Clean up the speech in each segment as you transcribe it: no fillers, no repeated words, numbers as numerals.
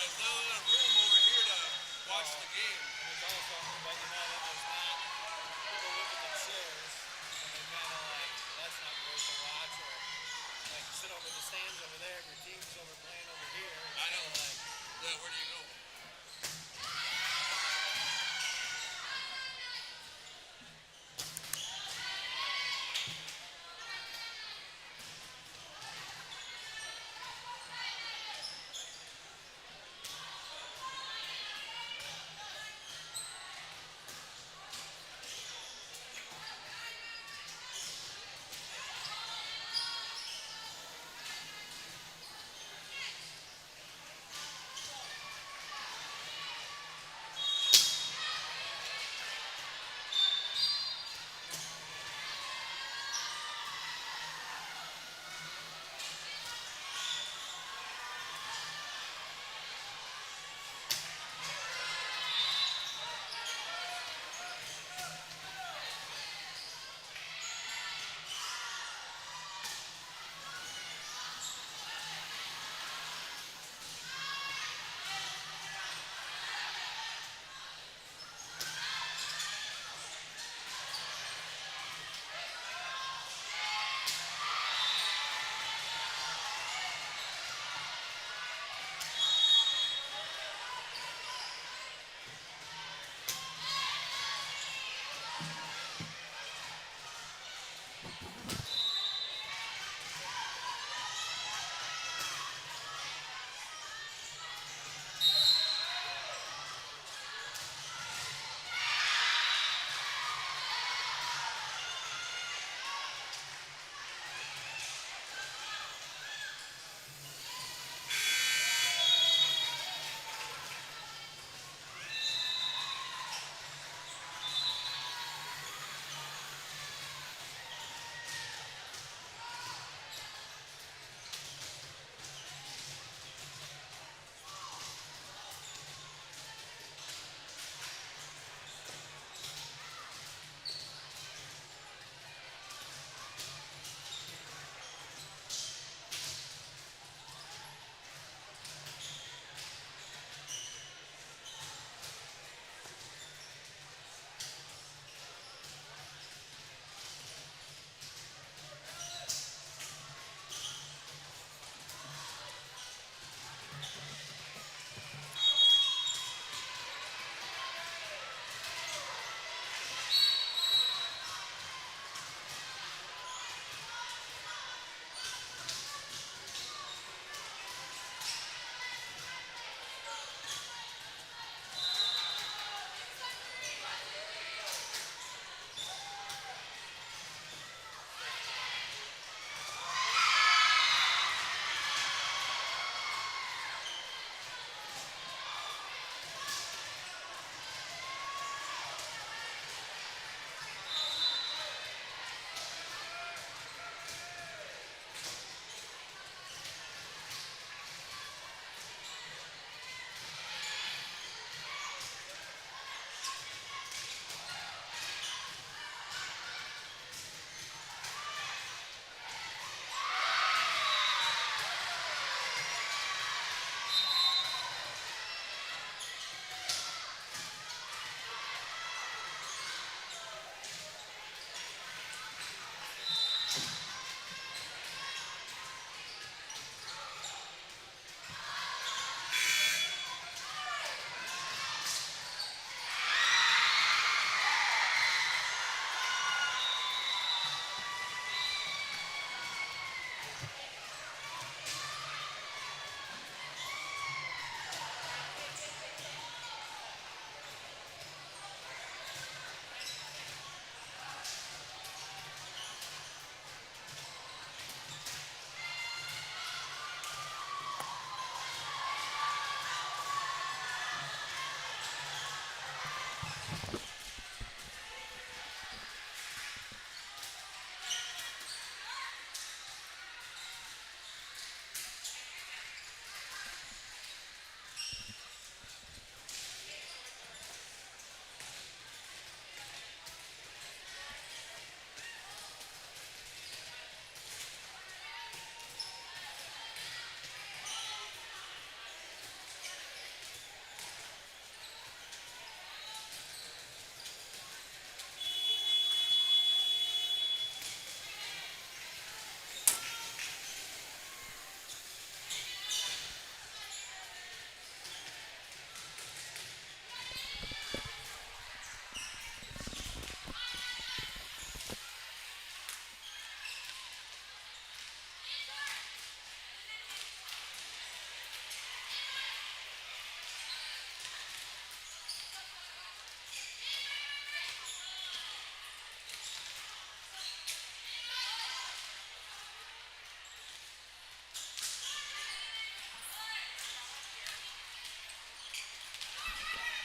there's no other room over here to watch the game. And there's also, but you know, then there's not, people look at the chairs and they kind of like, that's not great to watch, or like you sit over the stands over there and your team's over playing over here. I know. Like, Yeah, where do you go?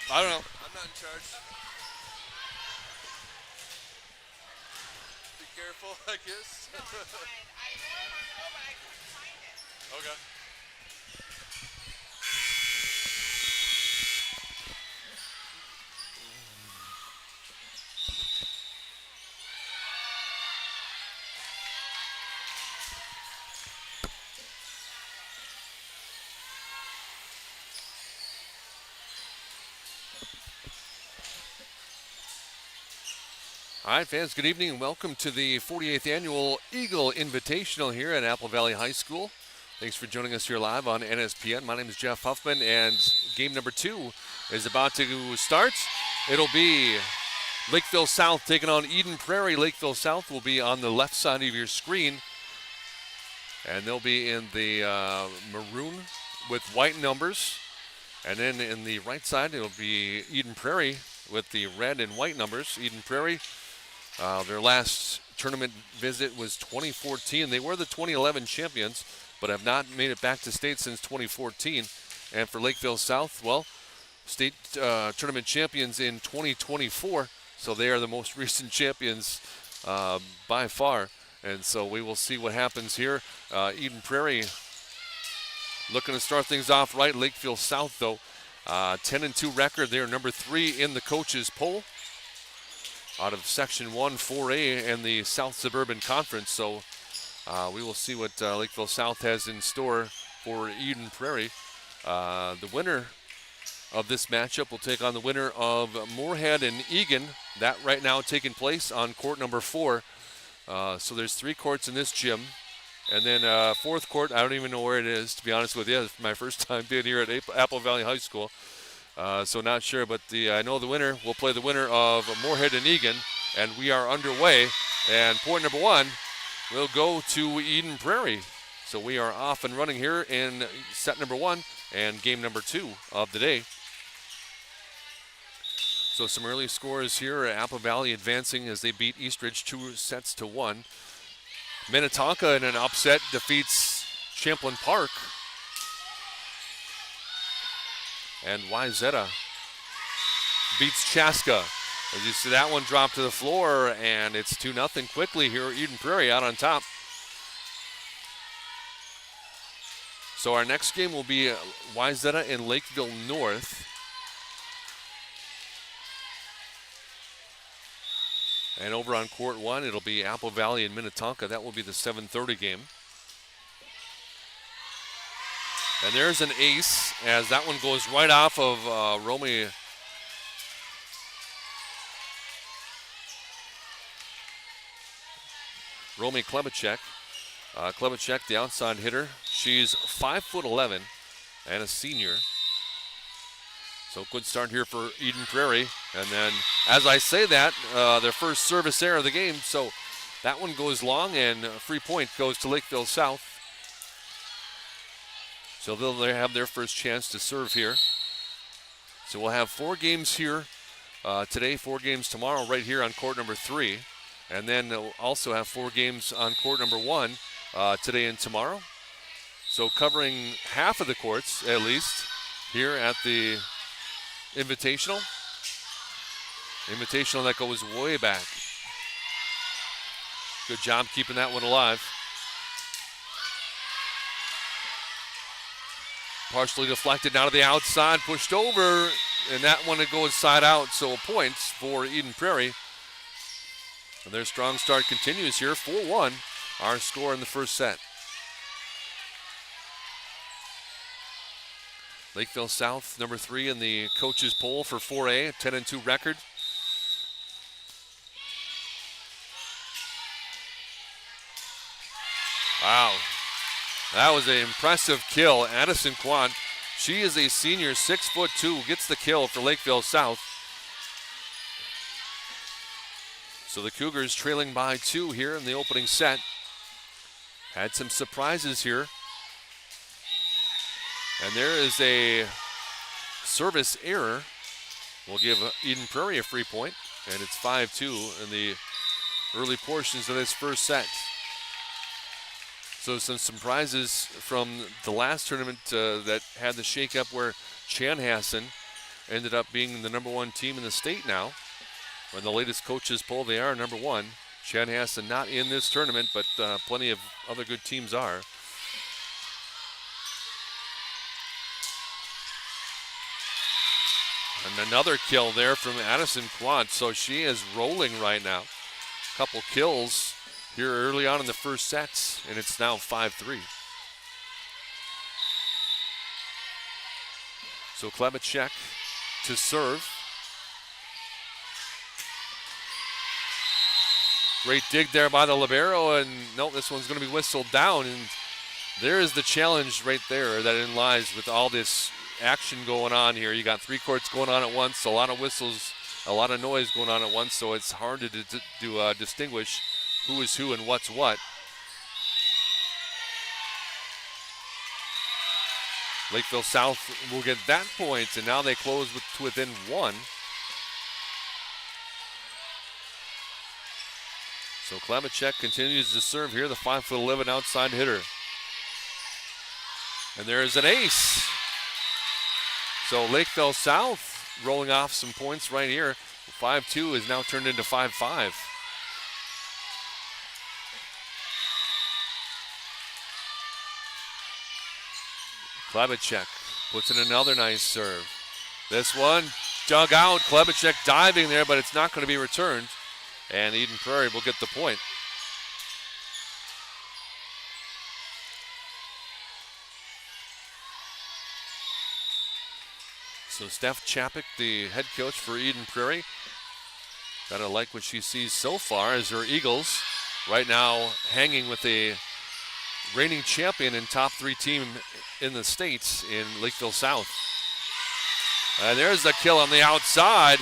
I don't know. I'm not in charge. Be careful, I guess. No, it's fine. I knew I wanted to go, but I couldn't find it. Okay. All right, fans, good evening and welcome to the 48th Annual Eagle Invitational here at Apple Valley High School. Thanks for joining us here live on NSPN. My name is Jeff Huffman, and game number 2 is about to start. It'll be Lakeville South taking on Eden Prairie. Lakeville South will be on the left side of your screen, and they'll be in the maroon with white numbers. And then in the right side, it'll be Eden Prairie with the red and white numbers. Eden Prairie, their last tournament visit was 2014. They were the 2011 champions, but have not made it back to state since 2014. And for Lakeville South, well, state tournament champions in 2024. So they are the most recent champions by far. And so we will see what happens here. Eden Prairie looking to start things off right. Lakeville South, though, 10-2 record. They're number 3 in the coaches poll out of Section 1 4A and the South Suburban Conference. So we will see what Lakeville South has in store for Eden Prairie. The winner of this matchup will take on the winner of Moorhead and Egan. That right now taking place on court number 4. So there's 3 courts in this gym. And then 4th court, I don't even know where it is, to be honest with you. It's my first time being here at Apple Valley High School. So not sure, but I know the winner will play the winner of Moorhead and Egan, and we are underway. And point number 1 will go to Eden Prairie. So we are off and running here in set number 1 and game number 2 of the day. So some early scores here. Apple Valley advancing as they beat Eastridge 2-1. Minnetonka in an upset defeats Champlain Park. And Wyzetta beats Chaska. As you see, that one drop to the floor, and it's 2-0 quickly here. Eden Prairie out on top. So our next game will be Wyzetta and Lakeville North. And over on court 1, it'll be Apple Valley and Minnetonka. That will be the 7:30 game. And there's an ace, as that one goes right off of Romy Klebacek. Klebacek, the outside hitter. She's 5'11" and a senior. So good start here for Eden Prairie. And then, as I say that, their first service error of the game. So that one goes long, and a free point goes to Lakeville South. So they'll have their first chance to serve here. So we'll have 4 games here today, 4 games tomorrow right here on court number 3. And then we'll also have 4 games on court number 1 today and tomorrow. So covering half of the courts, at least, here at the Invitational that goes way back. Good job keeping that one alive. Partially deflected now to the outside, pushed over, and that one it goes side out, so points for Eden Prairie. And their strong start continues here, 4-1, our score in the first set. Lakeville South, number 3 in the coaches poll for 4A, 10-2 record. Wow, that was an impressive kill. Addison Quan, she is a senior, 6'2", gets the kill for Lakeville South. So the Cougars trailing by 2 here in the opening set. Had some surprises here. And there is a service error. We'll give Eden Prairie a free point, and it's 5-2 in the early portions of this first set. So some surprises from the last tournament that had the shakeup where Chanhassen ended up being the #1 team in the state now. When the latest coaches poll, they are #1. Chanhassen not in this tournament, but plenty of other good teams are. And another kill there from Addison Quant, so she is rolling right now. Couple kills here early on in the first sets, and it's now 5-3. So Klebacek to serve. Great dig there by the libero, and no, this one's going to be whistled down. And there is the challenge right there that in lies with all this action going on here. You got 3 courts going on at once, a lot of whistles, a lot of noise going on at once, so it's hard to distinguish who is who and what's what. Lakeville South will get that point, and now they close to within 1. So Klebacek continues to serve here, the 5'11" outside hitter. And there's an ace. So Lakeville South rolling off some points right here. 5-2 is now turned into 5-5. Klebacek puts in another nice serve. This one dug out. Klebacek diving there, but it's not going to be returned. And Eden Prairie will get the point. So Steph Chapik, the head coach for Eden Prairie, gotta like what she sees so far as her Eagles right now hanging with a reigning champion and top 3 team in the States in Lakeville South. And there's the kill on the outside.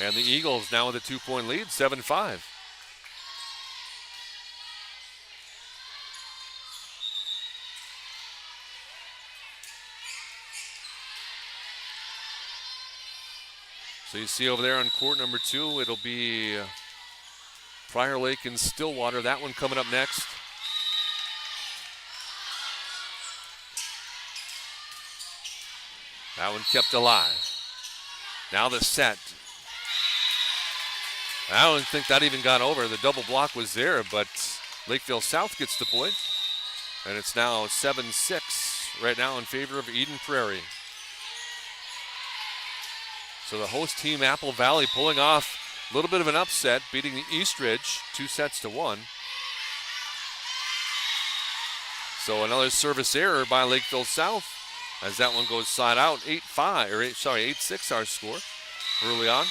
And the Eagles now with a 2-point lead, 7-5. So you see over there on court number 2, it'll be Prior Lake and Stillwater. That one coming up next. That one kept alive. Now the set. I don't think that even got over. The double block was there, but Lakeville South gets the point. And it's now 7-6 right now in favor of Eden Prairie. So the host team, Apple Valley, pulling off a little bit of an upset, beating the Eastridge 2-1. So another service error by Lakeville South as that one goes side out. 8-6 our score early on.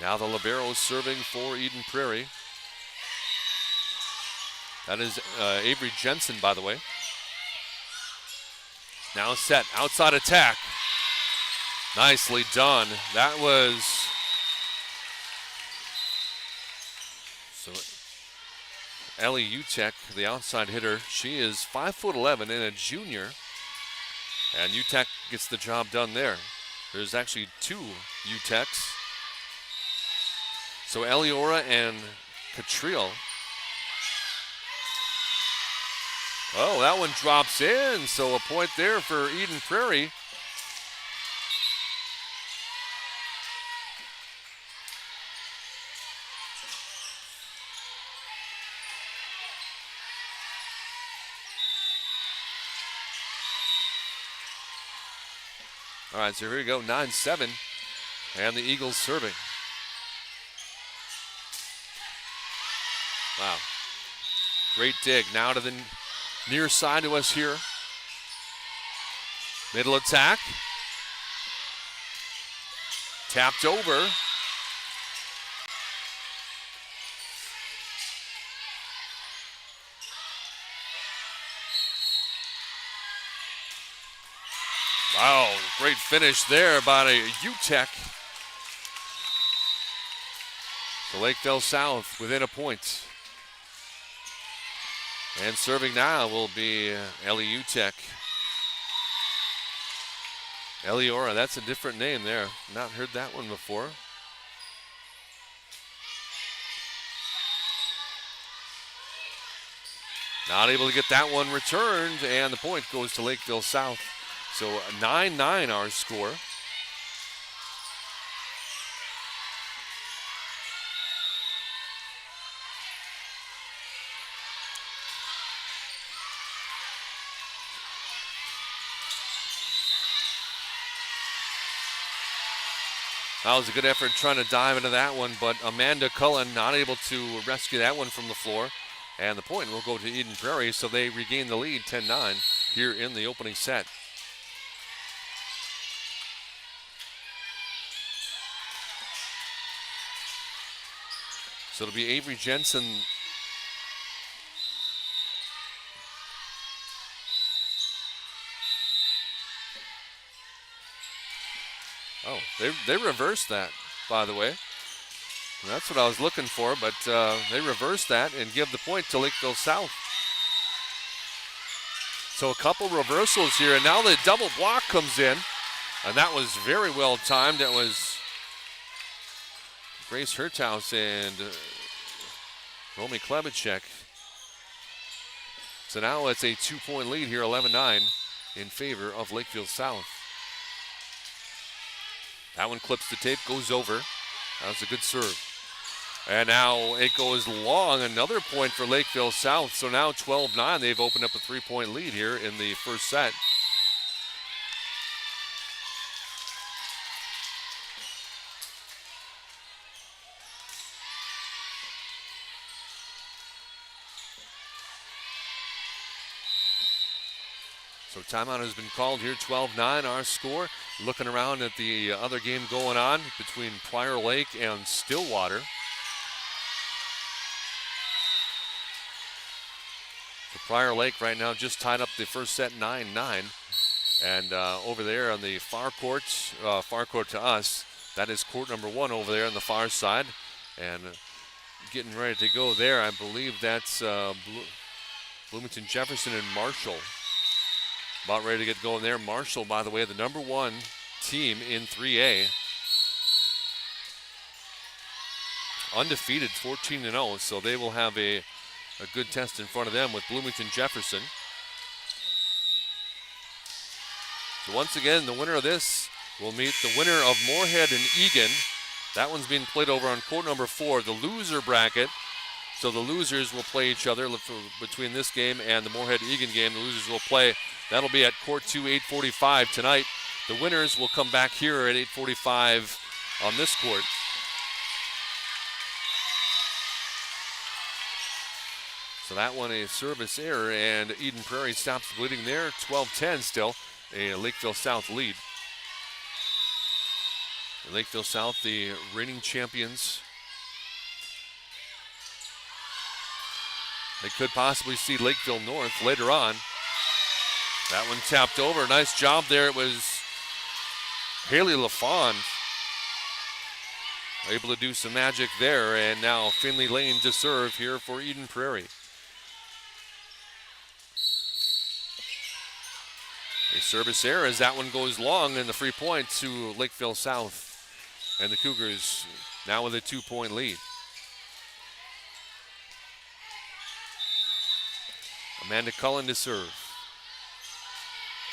Now the libero serving for Eden Prairie. That is Avery Jensen, by the way. Now set, outside attack. Nicely done. That was... So Ellie Utek, the outside hitter, she is 5'11" and a junior. And Utek gets the job done there. There's actually 2 Uteks. So Eliora and Catriel. Oh, that one drops in, so a point there for Eden Prairie. All right, so here we go, 9-7, and the Eagles serving. Wow, great dig. Now to the near side to us here. Middle attack. Tapped over. Wow, great finish there by Utek. So Lakeville South within a point. And serving now will be Ellie Utek. Eliora, that's a different name there. Not heard that one before. Not able to get that one returned, and the point goes to Lakeville South. So 9-9 our score. That was a good effort trying to dive into that one, but Amanda Cullen not able to rescue that one from the floor. And the point will go to Eden Prairie, so they regain the lead 10-9 here in the opening set. So it'll be Avery Jensen. Oh, they reversed that, by the way. That's what I was looking for, but they reversed that and give the point to Lakeville South. So a couple reversals here, and now the double block comes in, and that was very well timed. That was Grace Herthaus and Romy Klebacek. So now it's a 2-point lead here, 11-9 in favor of Lakeville South. That one clips the tape, goes over. That was a good serve. And now it goes long, another point for Lakeville South. So now 12-9, they've opened up a 3-point lead here in the first set. So timeout has been called here, 12-9 our score. Looking around at the other game going on between Prior Lake and Stillwater. So Prior Lake right now just tied up the first set 9-9. And over there on the far court to us, that is court number 1 over there on the far side. And getting ready to go there, I believe that's Bloomington Jefferson and Marshall. About ready to get going there. Marshall, by the way, the number 1 team in 3A. Undefeated, 14-0, so they will have a good test in front of them with Bloomington Jefferson. So once again, the winner of this will meet the winner of Moorhead and Egan. That one's being played over on court number 4, the loser bracket. So the losers will play each other between this game and the Moorhead-Egan game. The losers will play. That'll be at court 2, 8:45 tonight. The winners will come back here at 8:45 on this court. So that one a service error, and Eden Prairie stops the bleeding there. 12-10 still, a Lakeville South lead. Lakeville South, the reigning champions. They could possibly see Lakeville North later on. That one tapped over. Nice job there. It was Haley LaFond able to do some magic there. And now Finley Lane to serve here for Eden Prairie. A service error as that one goes long, and the free point to Lakeville South. And the Cougars now with a 2-point lead. Amanda Cullen to serve.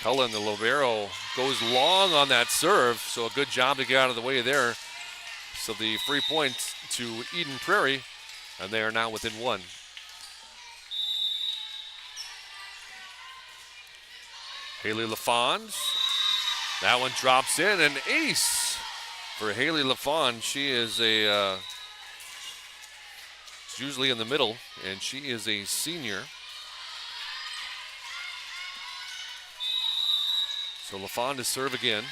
Cullen, the libero, goes long on that serve, so a good job to get out of the way there. So the free point to Eden Prairie, and they are now within 1. Haley LaFond. That one drops in, an ace for Haley LaFond. She is she's usually in the middle, and she is a senior. So LaFond to serve again.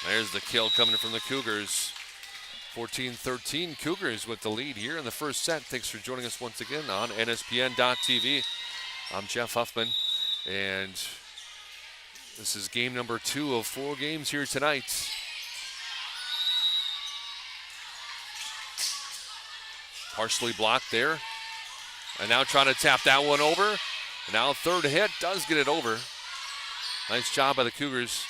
There's the kill coming from the Cougars. 14-13 Cougars with the lead here in the first set. Thanks for joining us once again on NSPN.TV. I'm Jeff Huffman, and this is game number 2 of 4 games here tonight. Partially blocked there. And now trying to tap that one over. And now third hit does get it over. Nice job by the Cougars.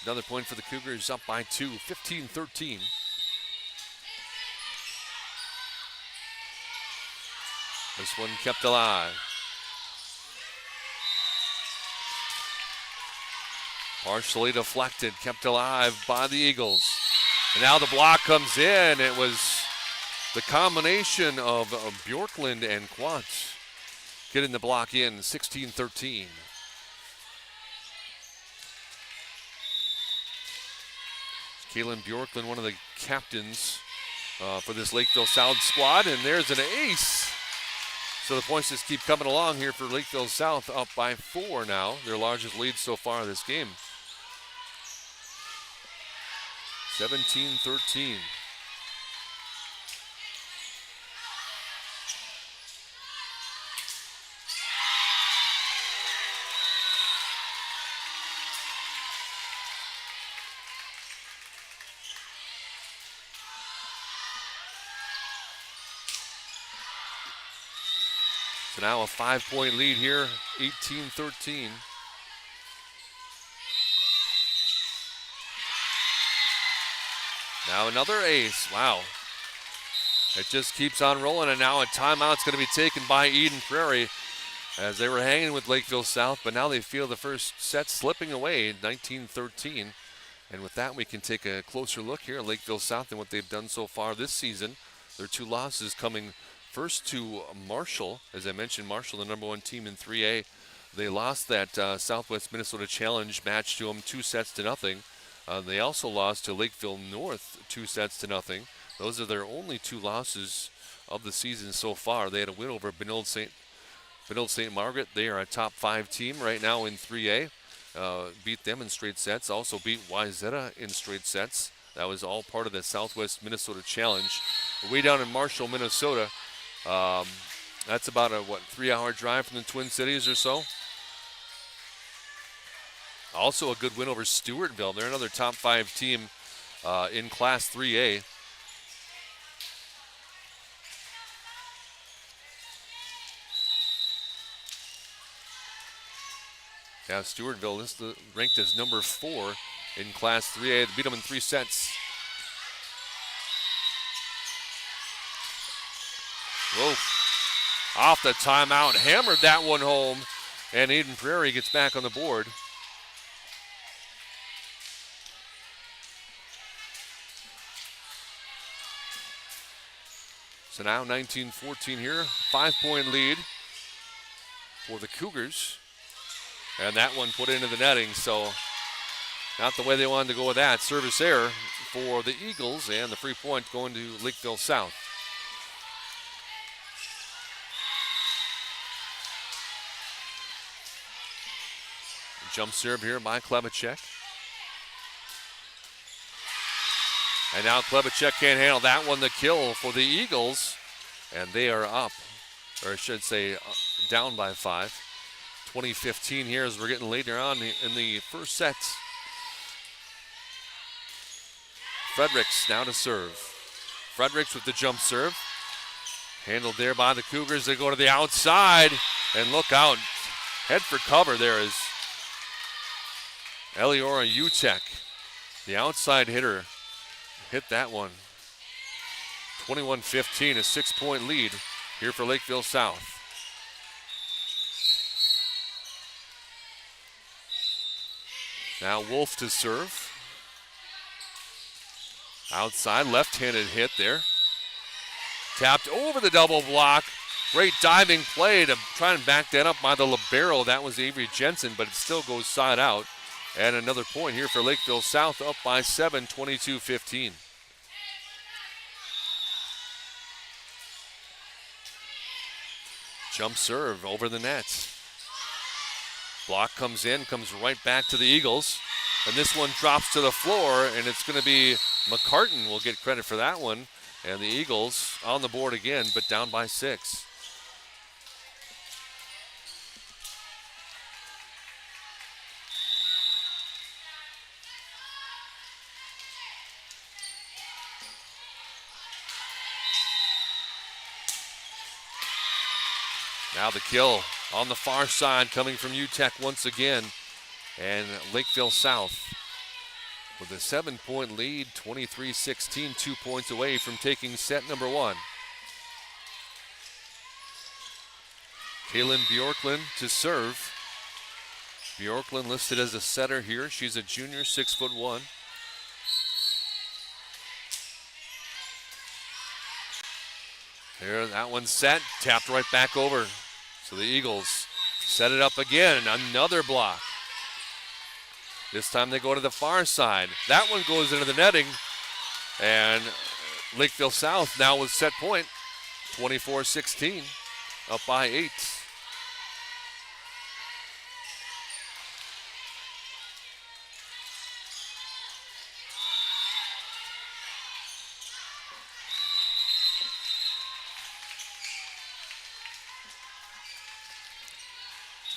Another point for the Cougars, up by 2, 15-13. This one kept alive. Partially deflected, kept alive by the Eagles. And now the block comes in. It was the combination of Bjorklund and Quantz getting the block in, 16-13. Kaylin Bjorklund, one of the captains for this Lakeville South squad, and there's an ace. So the points just keep coming along here for Lakeville South, up by 4 now, their largest lead so far this game. 17-13. So now a 5-point lead here, 18-13. Now another ace, wow. It just keeps on rolling, and now a timeout's going to be taken by Eden Prairie as they were hanging with Lakeville South, but now they feel the first set slipping away, 19-13. And with that, we can take a closer look here at Lakeville South and what they've done so far this season. Their 2 losses coming first to Marshall. As I mentioned, Marshall, the number 1 team in 3A. They lost that Southwest Minnesota Challenge match to them 2-0. They also lost to Lakeville North 2-0. Those are their only 2 losses of the season so far. They had a win over Benilde St. Margaret. They are a top 5 team right now in 3A. Beat them in straight sets. Also beat Wayzata in straight sets. That was all part of the Southwest Minnesota Challenge. Way down in Marshall, Minnesota. That's about a 3-hour drive from the Twin Cities or so. Also a good win over Stewartville. They're another top 5 team in Class 3A. Yeah, Stewartville is ranked as number 4 in Class 3A. They beat them in 3 sets. Whoa. Off the timeout, hammered that one home, and Eden Prairie gets back on the board. So now 19-14 here, 5-point lead for the Cougars. And that one put into the netting, so not the way they wanted to go with that. Service error for the Eagles, and the free point going to Lakeville South. Jump serve here by Klebacek. And now Klebacek can't handle that one, the kill for the Eagles. And they are up, or I should say down by 5. 20-15 here as we're getting later on in the first set. Fredericks now to serve. Fredericks with the jump serve. Handled there by the Cougars. They go to the outside, and look out. Head for cover there is Eliora Utek. The outside hitter hit that one. 21-15, a 6-point lead here for Lakeville South. Now Wolf to serve. Outside, left-handed hit there. Tapped over the double block. Great diving play to try and back that up by the libero. That was Avery Jensen, but it still goes side out. And another point here for Lakeville South, up by 7, 22-15. Jump serve over the net. Block comes in, comes right back to the Eagles. And this one drops to the floor, and it's going to be McCartan will get credit for that one. And the Eagles on the board again, but down by 6. Now the kill on the far side coming from UTEC once again. And Lakeville South with a 7-point lead, 23-16, 2 points away from taking set number 1. Kaylin Bjorklund to serve. Bjorklund listed as a setter here. She's a junior, 6'1". There, that one's set, tapped right back over. So the Eagles set it up again, another block. This time they go to the far side. That one goes into the netting, and Lakeville South now with set point, 24-16, up by 8.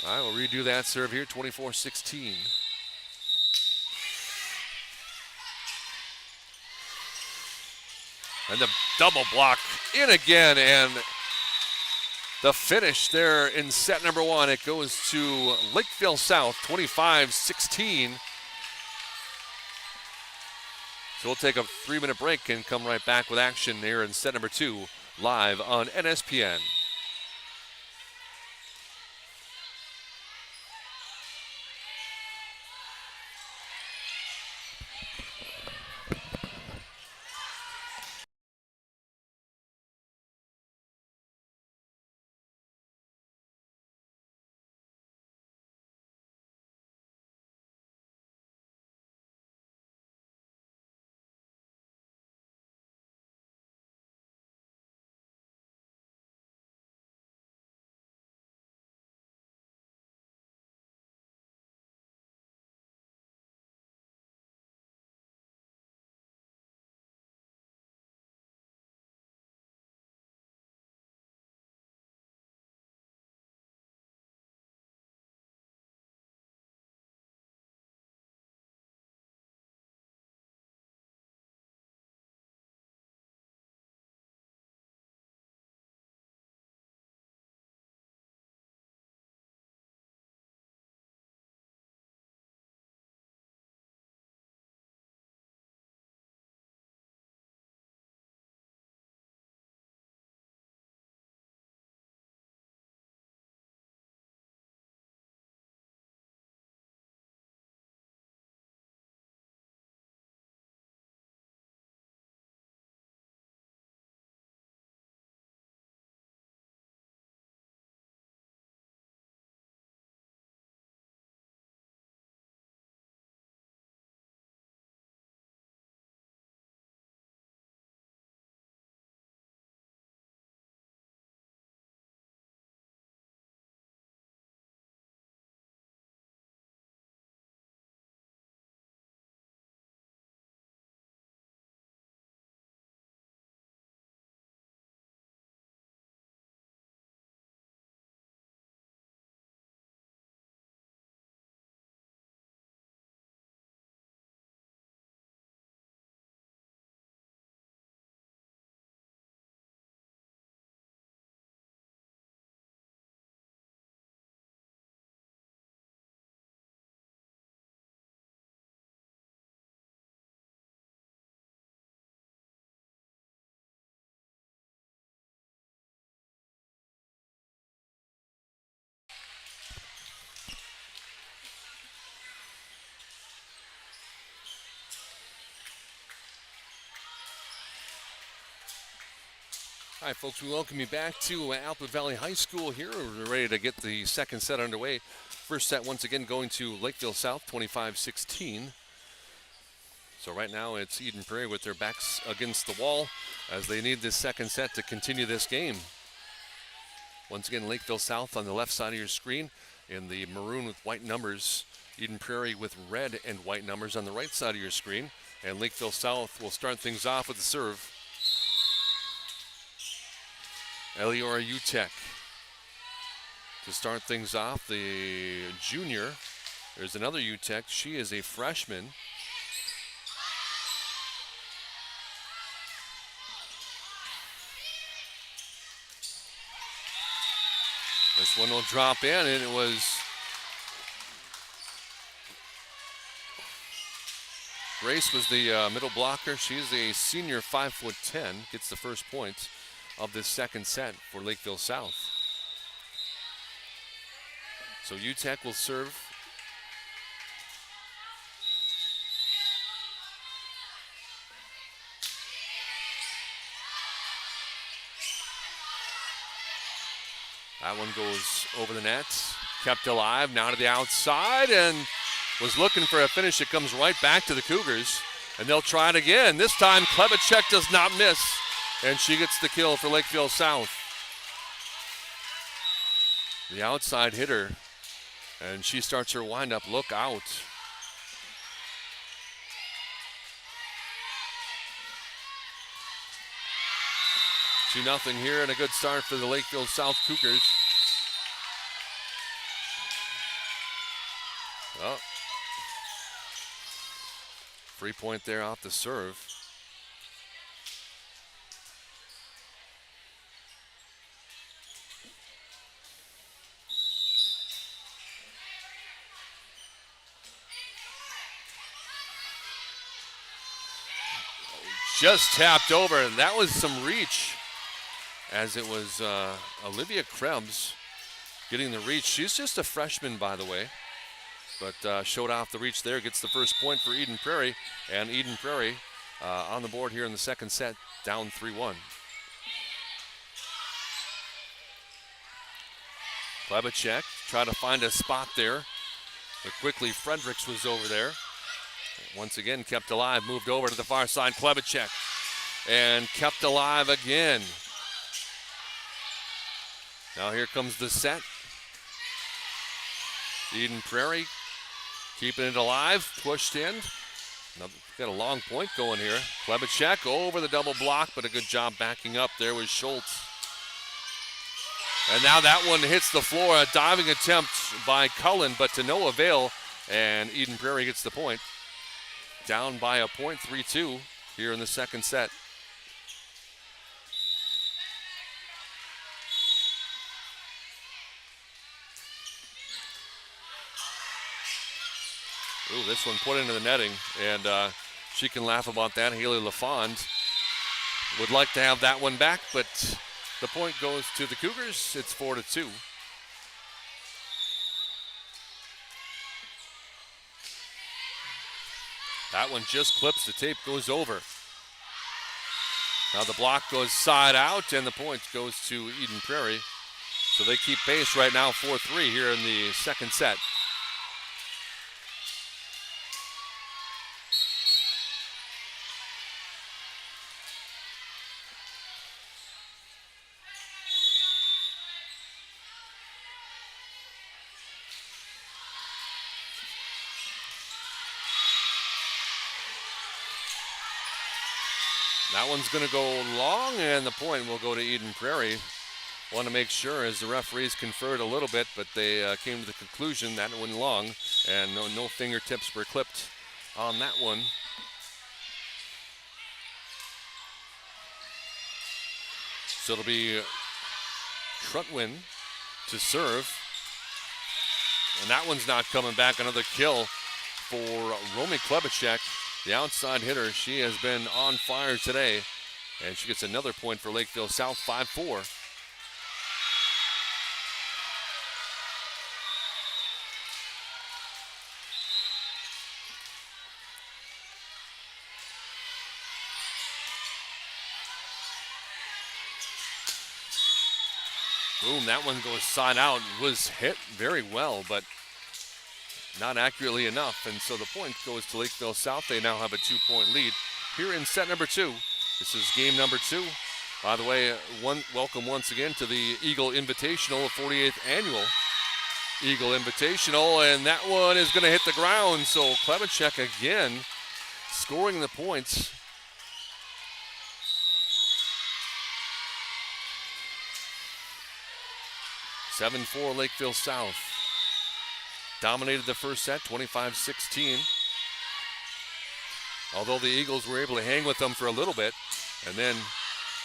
All right, we'll redo that serve here, 24-16. And the double block in again, and the finish there in set number 1. It goes to Lakeville South, 25-16. So we'll take a 3-minute break and come right back with action here in set number 2, live on NSPN. All right, folks, we welcome you back to Alpha Valley High School here. We're ready to get the second set underway. First set, once again, going to Lakeville South, 25-16. So right now it's Eden Prairie with their backs against the wall as they need this second set to continue this game. Once again, Lakeville South on the left side of your screen in the maroon with white numbers. Eden Prairie with red and white numbers on the right side of your screen. And Lakeville South will start things off with the serve. Eliora Utek to start things off, the junior. There's another Utek. She is a freshman. This one will drop in, and it was Grace was the middle blocker. She's a senior, 5'10", gets the first point of this second set for Lakeville South. So UTEC will serve. That one goes over the net. Kept alive, now to the outside, and was looking for a finish. It comes right back to the Cougars, and they'll try it again. This time, Klebacek does not miss, and she gets the kill for Lakeville South. The outside hitter, and she starts her windup. Look out. Two nothing here, and a good start for the Lakeville South Cougars. Oh. Free point there off the serve. Just tapped over, and that was some reach, as it was Olivia Krebs getting the reach. She's just a freshman, by the way, but showed off the reach there, gets the first point for Eden Prairie, and Eden Prairie on the board here in the second set, down 3-1. Klebacek try to find a spot there, but quickly Fredericks was over there. Once again kept alive, moved over to the far side, Klebacek, and kept alive again. Now here comes the set. Eden Prairie keeping it alive, pushed in. Got a long point going here. Klebacek over the double block, but a good job backing up. There was Schultz. And now that one hits the floor. A diving attempt by Cullen, but to no avail. And Eden Prairie gets the point. Down by a point, 3-2 here in the second set. Ooh, this one put into the netting, and she can laugh about that. Haley LaFond would like to have that one back, but the point goes to the Cougars. It's 4-2. That one just clips, the tape goes over. Now the block goes side out, and the point goes to Eden Prairie. So they keep pace right now, 4-3 here in the second set. That one's going to go long, and the point will go to Eden Prairie. Want to make sure, as the referees conferred a little bit, but they came to the conclusion that it went long, and no fingertips were clipped on that one. So it'll be Trutwin to serve, and that one's not coming back. Another kill for Romy Klebacek. The outside hitter, she has been on fire today, and she gets another point for Lakeville South, 5-4. Boom, that one goes side out. Was hit very well, but not accurately enough, and so the point goes to Lakeville South. They now have a 2-point lead here in set number 2. This is game number 2. By the way, welcome once again to the Eagle Invitational, 48th annual Eagle Invitational, and that one is going to hit the ground. So Klebacek again scoring the points. (7-4) Lakeville South. Dominated the first set, 25-16. Although the Eagles were able to hang with them for a little bit. And then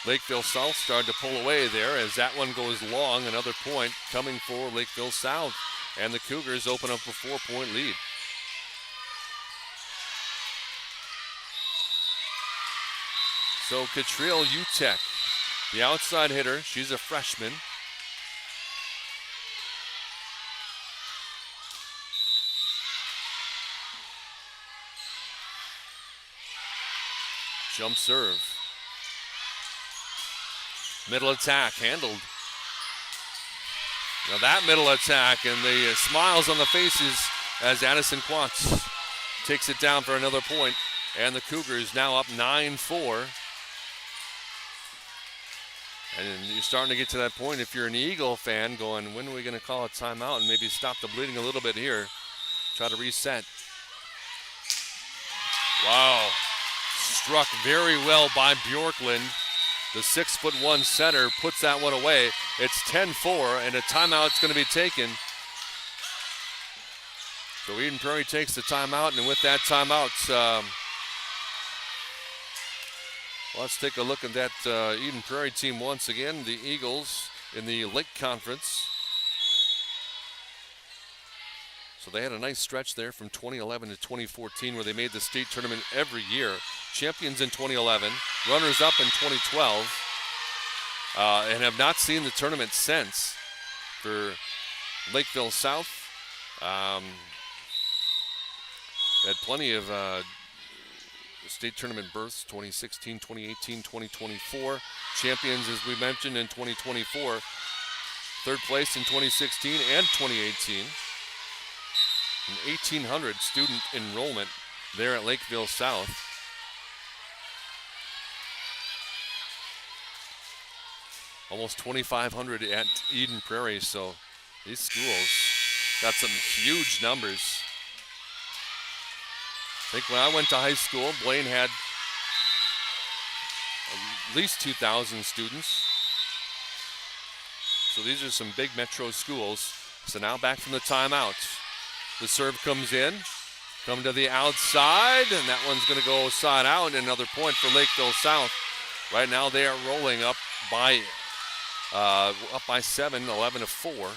Lakeville South started to pull away there as that one goes long. Another point coming for Lakeville South. And the Cougars open up a 4-point lead. So Catriel Utek, the outside hitter. She's a freshman. Jump serve. Middle attack handled. Now that middle attack and the smiles on the faces as Addison Quantz takes it down for another point. And the Cougars now up 9-4. And you're starting to get to that point if you're an Eagle fan going, when are we going to call a timeout and maybe stop the bleeding a little bit here? Try to reset. Wow. Struck very well by Bjorklund. The 6'1" center puts that one away. It's 10-4, and a timeout's going to be taken. So Eden Prairie takes the timeout, and with that timeout, let's take a look at that Eden Prairie team once again. The Eagles in the Lake Conference. So they had a nice stretch there from 2011 to 2014 where they made the state tournament every year. Champions in 2011, runners-up in 2012, and have not seen the tournament since. For Lakeville South, had plenty of state tournament berths, 2016, 2018, 2024. Champions, as we mentioned, in 2024. Third place in 2016 and 2018. An 1,800 student enrollment there at Lakeville South. Almost 2,500 at Eden Prairie, so these schools got some huge numbers. I think when I went to high school, Blaine had at least 2,000 students. So these are some big metro schools. So now back from the timeout. The serve comes in, come to the outside, and that one's going to go side out. Another point for Lakeville South. Right now they are rolling up by 7, 11-4.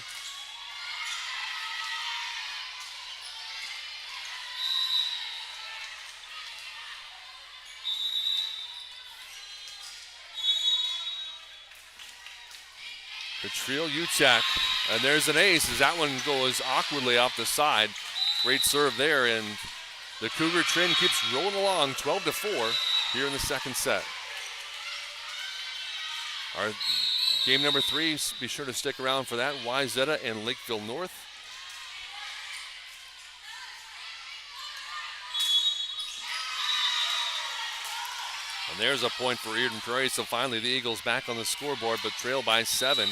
Catriel Utek, and there's an ace as that one goes awkwardly off the side. Great serve there, and the Cougar train keeps rolling along 12-4 here in the second set. Our game number 3, be sure to stick around for that. Wayzata and Lakeville North. And there's a point for Eden Prairie, so finally the Eagles back on the scoreboard, but trail by 7.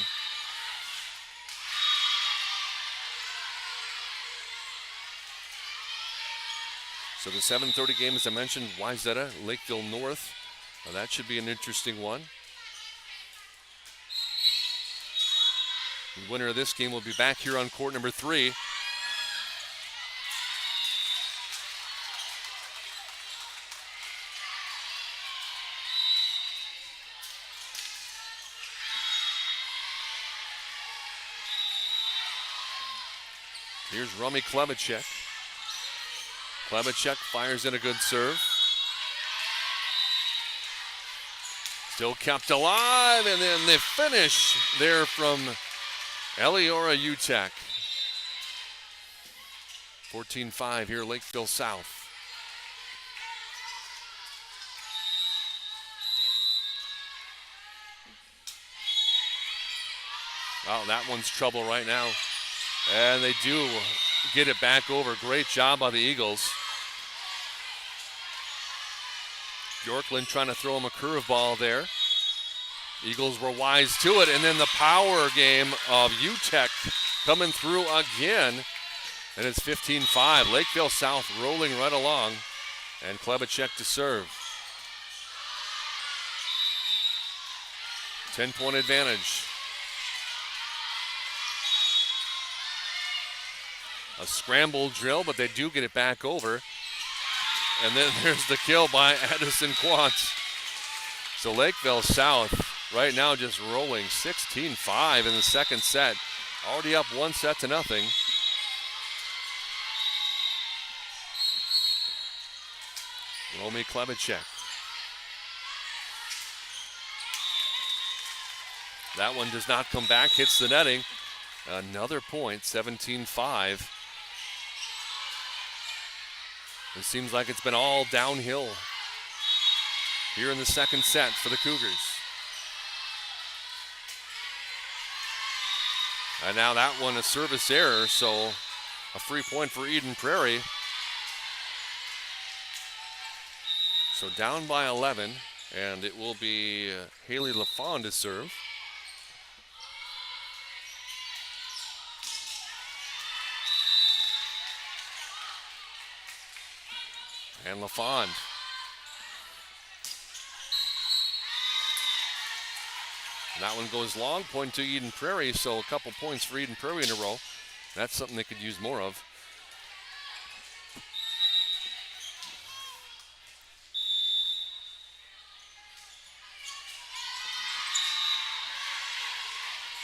So the 7:30 game, as I mentioned, Wayzata, Lakeville North. Now that should be an interesting one. The winner of this game will be back here on court number 3. Here's Romy Klebacek. Klebacek fires in a good serve. Still kept alive, and then the finish there from Eliora Utek. 14-5 here, Lakeville South. Wow, that one's trouble right now. And they do get it back over. Great job by the Eagles. Bjorklund trying to throw him a curveball there. Eagles were wise to it. And then the power game of Utek coming through again. And it's 15-5. Lakeville South rolling right along. And Klebacek to serve. 10-point advantage. A scramble drill, but they do get it back over. And then there's the kill by Addison Quantz. So Lakeville South right now just rolling 16-5 in the second set. Already up 1-0. Romy Klebacek. That one does not come back, hits the netting. Another point, 17-5. It seems like it's been all downhill here in the second set for the Cougars. And now that one a service error, so a free point for Eden Prairie. So down by 11, and it will be Haley LaFawn to serve. And LaFawn. That one goes long, point to Eden Prairie, so a couple points for Eden Prairie in a row. That's something they could use more of.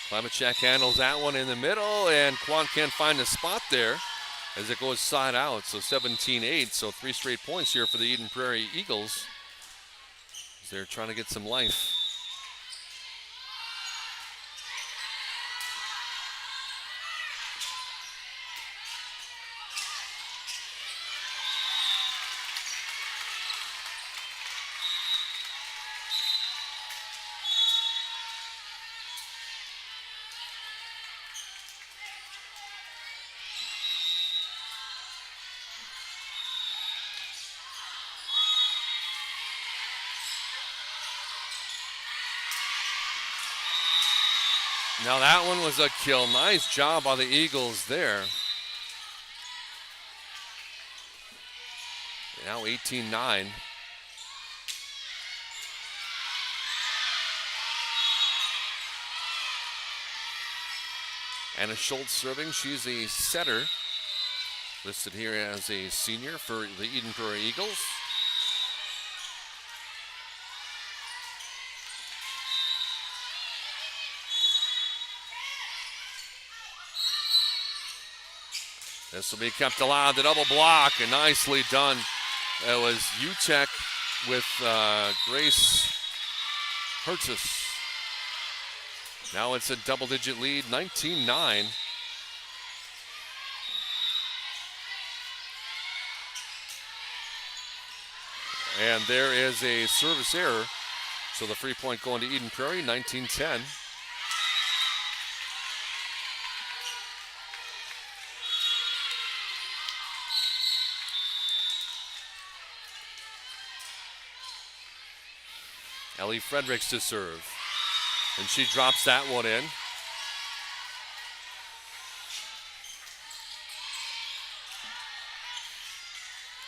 Klimacek handles that one in the middle, and Quan can't find a spot there as it goes side out. So 17-8, so 3 straight points here for the Eden Prairie Eagles as they're trying to get some life. Now that one was a kill. Nice job by the Eagles there. Now 18-9. Anna Schultz serving. She's a setter. Listed here as a senior for the Eden Prairie Eagles. This will be kept alive, the double block, and nicely done. It was Utek with Grace Hertzis. Now it's a double-digit lead, 19-9. And there is a service error. So the free point going to Eden Prairie, 19-10. Ellie Fredericks to serve. And she drops that one in.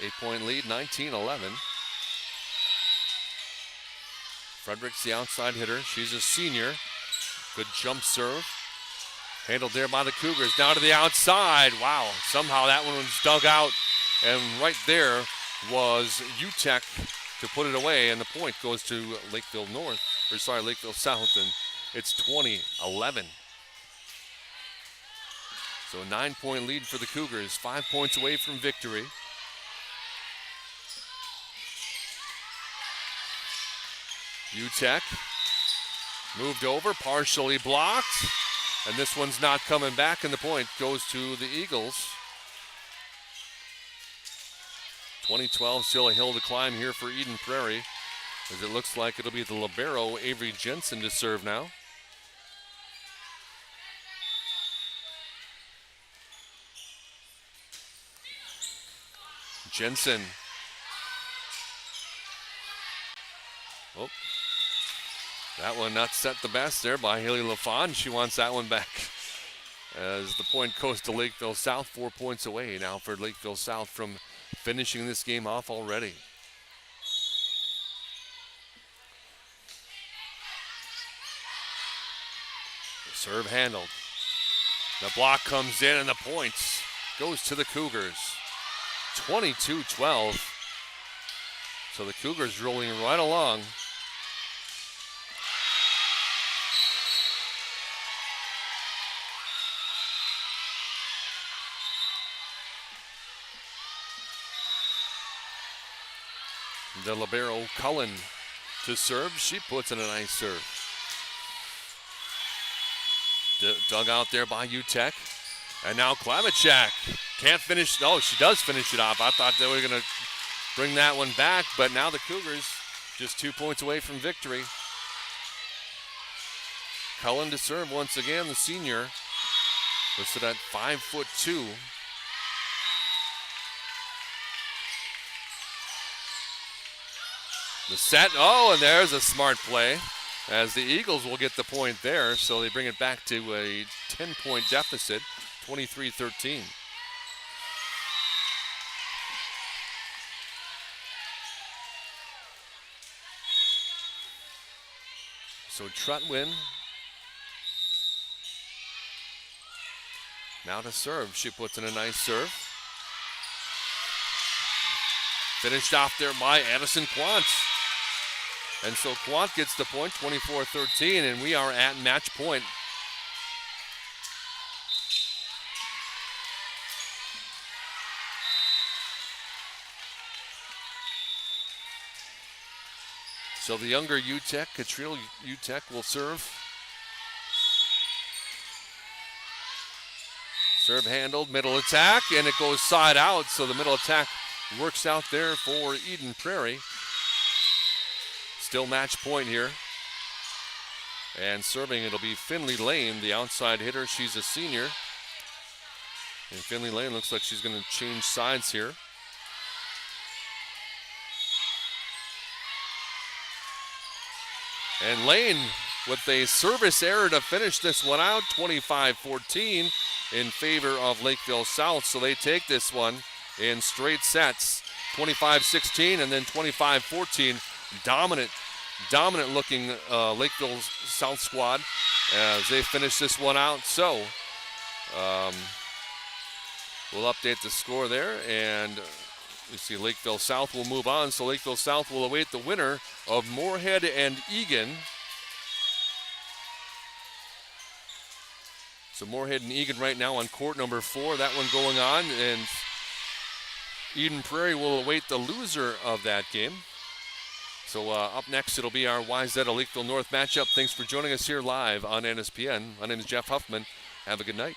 Eight-point lead, 19-11. Fredericks, the outside hitter. She's a senior. Good jump serve. Handled there by the Cougars. Now to the outside. Wow, somehow that one was dug out. And right there was Utek to put it away, and the point goes to Lakeville South, and it's 20-11. So a 9-point lead for the Cougars, 5 points away from victory. Utek moved over, partially blocked, and this one's not coming back, and the point goes to the Eagles. 2012, still a hill to climb here for Eden Prairie, as it looks like it'll be the libero, Avery Jensen, to serve now. Jensen. Oh, that one not set the best there by Haley LaFawn. She wants that one back. As the point goes to Lakeville South, 4 points away now for Lakeville South from finishing this game off already. Serve handled. The block comes in and the points goes to the Cougars. 22-12. So the Cougars rolling right along. The libero Cullen to serve. She puts in a nice serve. Dug out there by UTEC. And now Klavachak can't finish. Oh, she does finish it off. I thought they were going to bring that one back, but now the Cougars just 2 points away from victory. Cullen to serve once again, the senior, listed at 5'2". The set, oh, and there's a smart play as the Eagles will get the point there, so they bring it back to a 10-point deficit, 23-13. So Trutwin now to serve. She puts in a nice serve. Finished off there by Addison Quant. And so Quant gets the point, 24-13, and we are at match point. So the younger UTEC, Catril UTEC will serve. Serve handled, middle attack, and it goes side out, so the middle attack works out there for Eden Prairie. Still match point here. And serving, it'll be Finley Lane, the outside hitter. She's a senior. And Finley Lane looks like she's going to change sides here. And Lane with a service error to finish this one out, 25-14 in favor of Lakeville South. So they take this one in straight sets, 25-16 and then 25-14. Dominant looking Lakeville South squad as they finish this one out. So we'll update the score there, and we see Lakeville South will move on. So Lakeville South will await the winner of Moorhead and Egan. So Moorhead and Egan right now on court number 4. That one going on, and Eden Prairie will await the loser of that game. So up next, it'll be our YZ Lakeville North matchup. Thanks for joining us here live on NSPN. My name is Jeff Huffman. Have a good night.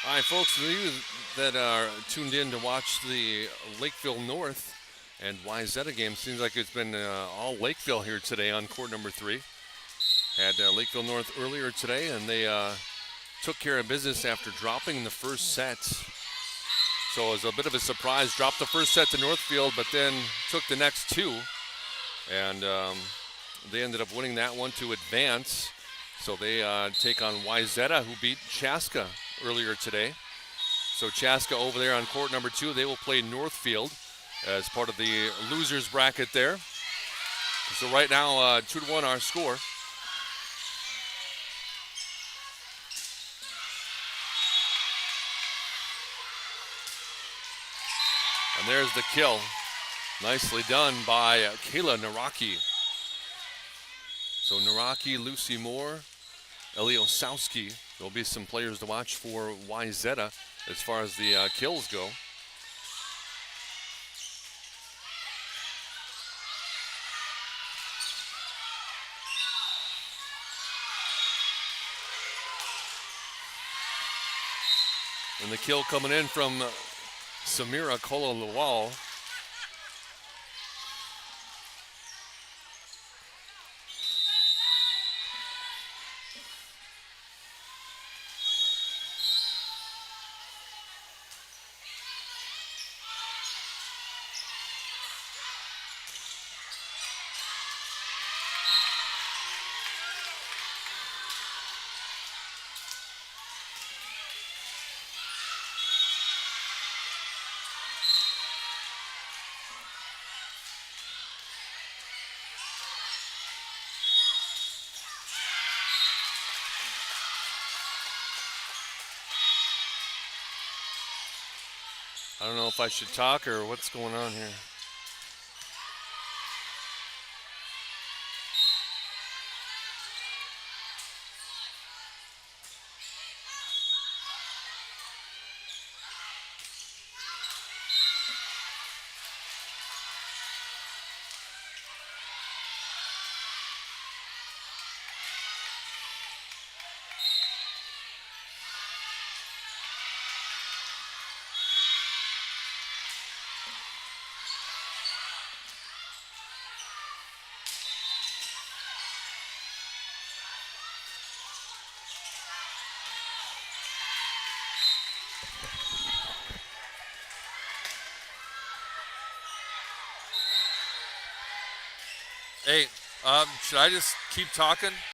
All right, folks, for you that are tuned in to watch the Lakeville North and Wyzetta game, seems like it's been all Lakeville here today on court number 3. Had Lakeville North earlier today, and they took care of business after dropping the first set. So it was a bit of a surprise. Dropped the first set to Northfield, but then took the next 2. And they ended up winning that one to advance. So they take on Wyzetta, who beat Chaska earlier today. So Chaska over there on court number 2. They will play Northfield as part of the losers bracket there. So right now, 2-1 our score. And there's the kill. Nicely done by Kayla Naraki. So Naraki, Lucy Moore, Eliosowski. There'll be some players to watch for Wyzetta as far as the kills go. And the kill coming in from Samira Kolalawal. I don't know if I should talk or what's going on here. Hey, should I just keep talking?